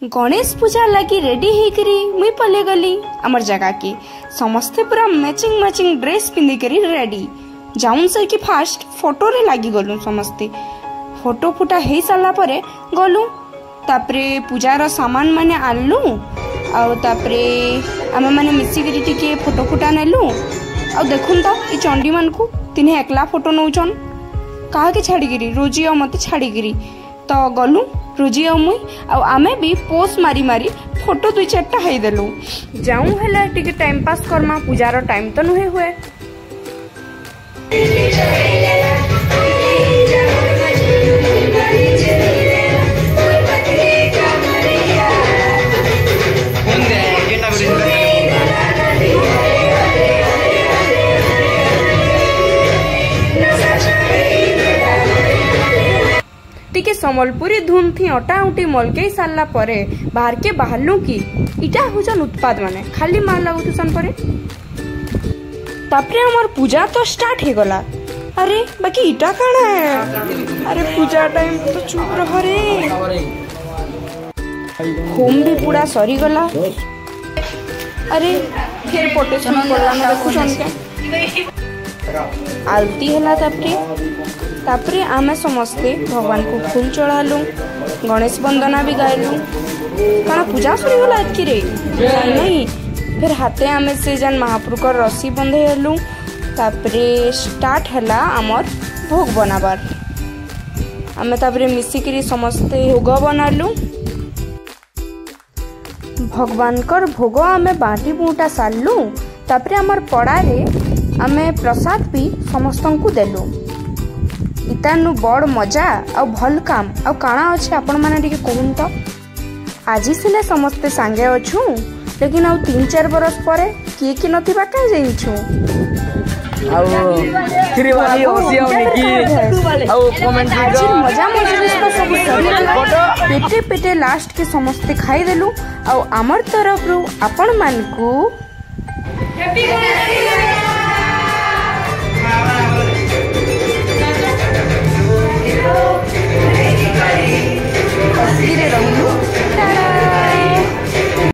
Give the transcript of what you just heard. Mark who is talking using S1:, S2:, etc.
S1: गणेश पूजा लगी रेडी होकरी मुई पले गली आमर जगह के समस्ते पूरा मैचिंग मैचिंग ड्रेस पिंधि करी रेडी जाऊन सर की फास्ट फोटो रे लगी गलु समस्ते फोटो फुटा हे सारा परे गलु तापरे पूजार सामान माने आनलु आउ तापरे आमे माने मिसी करी टिके फोटो फुटा नेलु आ देखुन तो ई चंडी मान को तिने एकला फोटो नौचन कहा के छाड़ी गिरी रोजी आ मते छाड़ी गिरी तो गलु रोजी आ मुई आ आमे भी पोस्ट मारी मारी फोटो दुई चारटा हाई देलु जाऊं हेला टिके टाइम पास करमा पूजार टाइम तो नुहे हुए टिके संबलपुरी धुन थी अटा उठी मलके सारला परे बाहर के बाहरलु की इटा हुजन उत्पाद माने खाली मार लागुथुसन परे तापरे हमर पूजा तो स्टार्ट हे गला अरे बाकी इटा काना है अरे पूजा टाइम तो चुप रह रे होम भी पूरा सरी गला अरे फिर पोटेशन पड़ला ना देखुछन के आलती हैला तापरे आमे समस्ते भगवान को फूल चढ़ालु गणेश वंदना भी गायलु काना पूजा सरी गला एतकी रे नहीं फिर हाथे आमे से जन महाप्रभु को रस्सी बंधे हेलु तापरे स्टार्ट हैला आमर भोग बनाबार आमे तापरे मिसिकरी समस्ते भोग बनालु भगवान कर भोग आमे बाटी बुटा सारलु तापरे आमर पड़ा रे आमे प्रसाद भी समस्तन को देलु इतानु बड़ मजा आ भल काम आ काना अच्छे आपण माने टिके कहून तो आज सिने समस्ते सांगे अछु लेकिन आ 3-4 बरस परे किए कि नथिबा का जाइछु
S2: आउ थ्री वाली होसी आउ निकी आउ कमेंट
S1: आज मजा मजलिस तो सब सरी पेटे पेटे लास्ट के समस्ते खाई देलु आ हमर तरफ रु आपण मान को हैप्पी